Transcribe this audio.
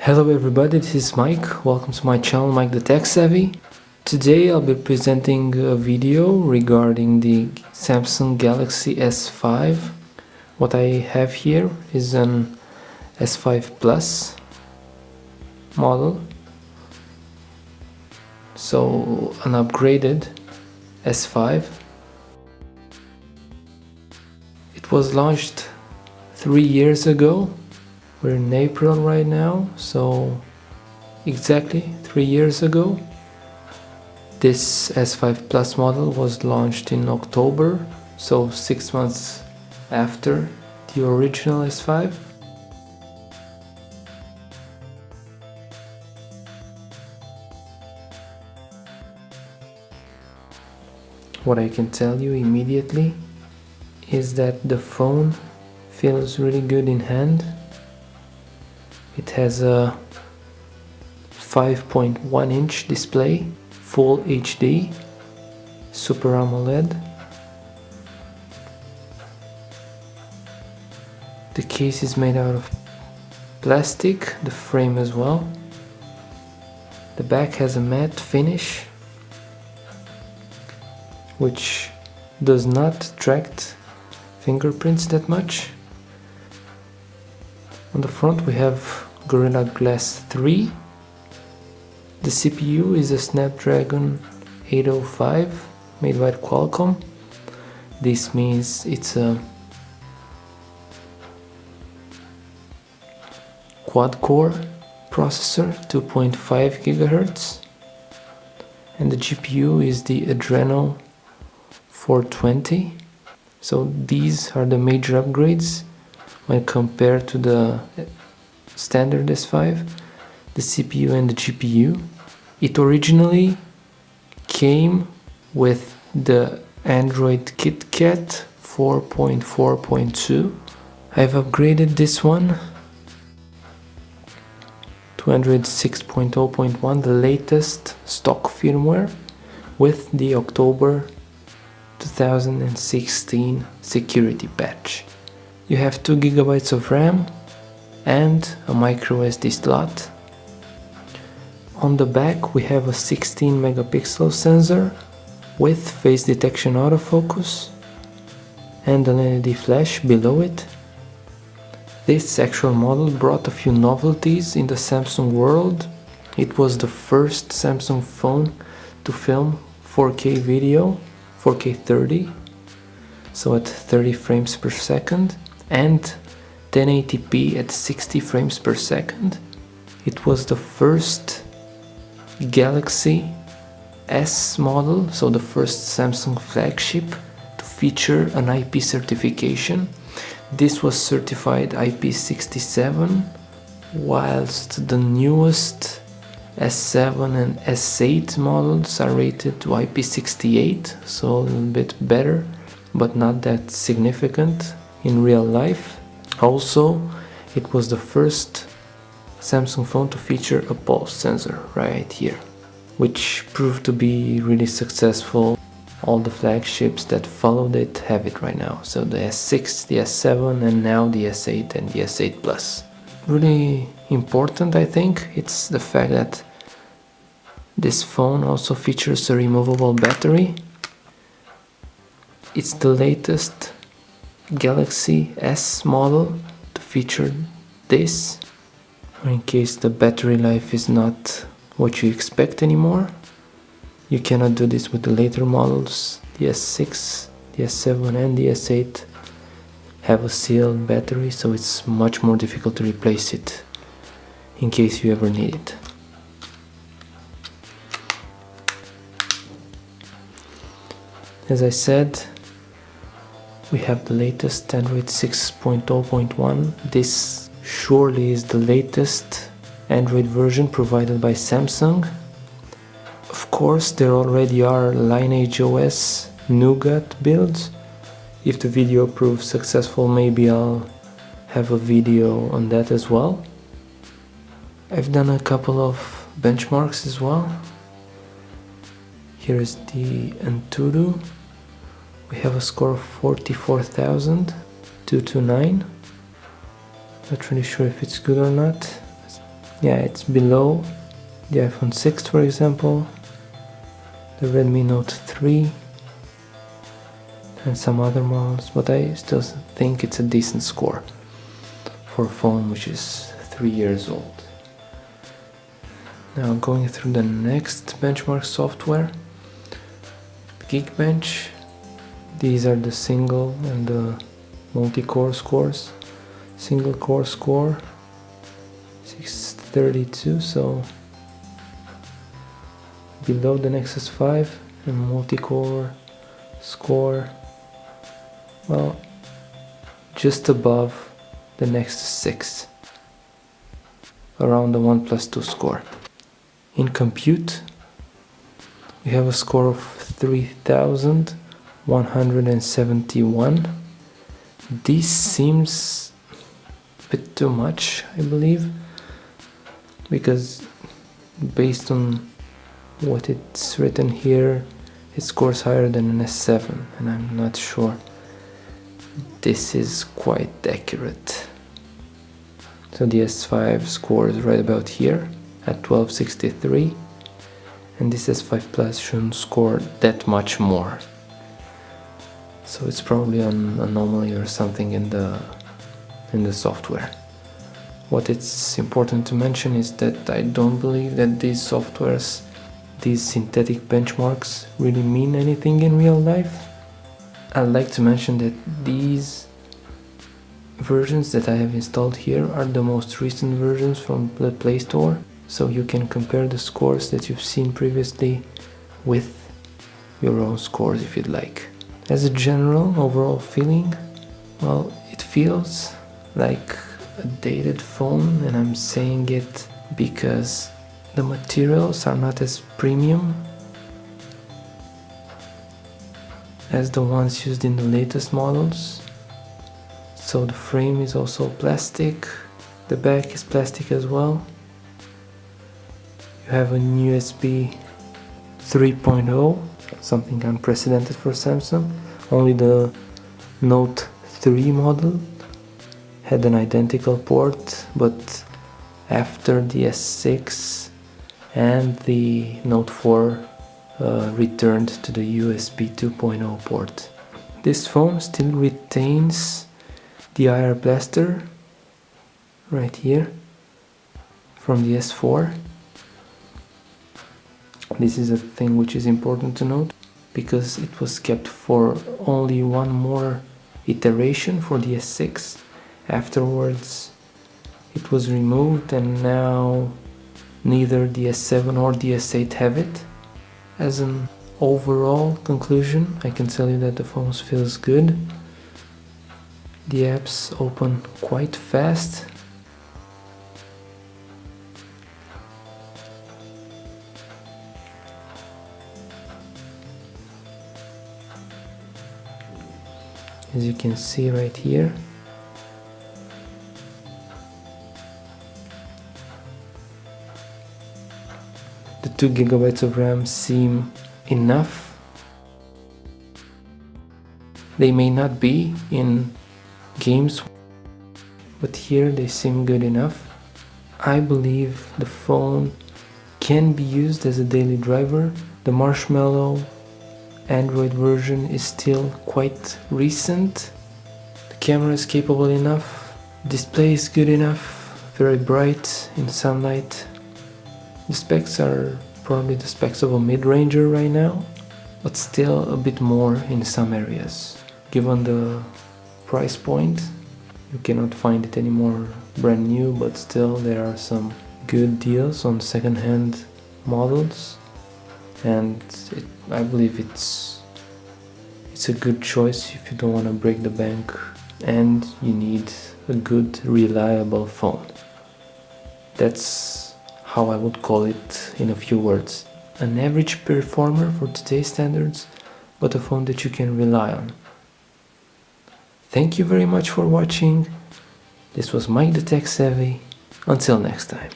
Hello everybody, this is Mike. Welcome to my channel, Mike the Tech Savvy. Today I'll be presenting a video regarding the Samsung Galaxy S5. What I have here is an S5 Plus model. So an upgraded S5. It was launched 3 years ago. We're in April right now, so exactly 3 years ago. This S5 Plus model was launched in October, so 6 months after the original S5. What I can tell you immediately is that the phone feels really good in hand. It has a 5.1 inch display, Full HD, Super AMOLED. The case is made out of plastic, the frame as well. The back has a matte finish, which does not attract fingerprints that much. On the front we have Gorilla Glass 3. The CPU is a Snapdragon 805 made by Qualcomm. This means it's a quad-core processor, 2.5 GHz, and the GPU is the Adreno 420. So these are the major upgrades when compared to the standard S5, the CPU and the GPU. It originally came with the Android KitKat 4.4.2. I've upgraded this one to Android 6.0.1, the latest stock firmware, with the October 2016 security patch. You have 2 GB of RAM and a micro SD slot. On the back we have a 16 megapixel sensor with face detection autofocus and an LED flash below it. This actual model brought a few novelties in the Samsung world. It was the first Samsung phone to film 4K video, 4K 30, so at 30 frames per second, and 1080p at 60 frames per second. It was the first Galaxy S model, so the first Samsung flagship to feature an IP certification. This was certified IP67, whilst the newest S7 and S8 models are rated to IP68, so a little bit better, but not that significant in real life. Also, it was the first Samsung phone to feature a pulse sensor right here, which proved to be really successful. All the flagships that followed it have it right now. So the S6, the S7, and now the S8 and the S8 Plus. Really important, I think, it's the fact that this phone also features a removable battery. It's the latest Galaxy S model to feature this, or in case the battery life is not what you expect anymore. You cannot do this with the later models. The S6, the S7 and the S8 have a sealed battery, so it's much more difficult to replace it in case you ever need it. As I said, we have the latest Android 6.0.1. This surely is the latest Android version provided by Samsung. Of course, there already are Lineage OS Nougat builds. If the video proves successful, maybe I'll have a video on that as well. I've done a couple of benchmarks as well. Here is the Antutu. We have a score of 44,229. Not really sure if it's good or not. Yeah, it's below the iPhone 6, for example, the Redmi Note 3, and some other models, but I still think it's a decent score for a phone which is 3 years old. Now going through the next benchmark software, Geekbench. These are the single and the multi-core scores. Single core score 632, so below the Nexus 5, and multi-core score, well, just above the Nexus 6, around the OnePlus 2 score. In compute, we have a score of 3171. This seems a bit too much, I believe, because based on what it's written here, it scores higher than an S7, and I'm not sure this is quite accurate. So the S5 scores right about here at 1263, and this S5 Plus shouldn't score that much more. So it's probably an anomaly or something in the software. What it's important to mention is that I don't believe that these softwares, these synthetic benchmarks, really mean anything in real life. I'd like to mention that these versions that I have installed here are the most recent versions from the Play Store, so you can compare the scores that you've seen previously with your own scores if you'd like. As a general overall feeling, well, it feels like a dated phone, and I'm saying it because the materials are not as premium as the ones used in the latest models. So the frame is also plastic, the back is plastic as well. You have a USB 3.0, something unprecedented for Samsung. Only the Note 3 model had an identical port, but after the S6 and the Note 4 returned to the USB 2.0 port. This phone still retains the IR blaster right here from the S4. This is a thing which is important to note, because it was kept for only one more iteration for the S6. Afterwards it was removed, and now neither the S7 or the S8 have it. As an overall conclusion, I can tell you that the phone feels good. The apps open quite fast. As you can see right here. The 2 GB of RAM seem enough. They may not be in games, but here they seem good enough. I believe the phone can be used as a daily driver. The Marshmallow Android version is still quite recent. The camera is capable enough. Display is good enough. Very bright in sunlight. The specs are probably the specs of a mid-ranger right now, but still a bit more in some areas. Given the price point, you cannot find it anymore brand new, but still there are some good deals on second-hand models, and I believe it's a good choice if you don't want to break the bank and you need a good, reliable phone. That's how I would call it in a few words. An average performer for today's standards, but a phone that you can rely on. Thank you very much for watching. This was Mike the Tech Savvy. Until next time.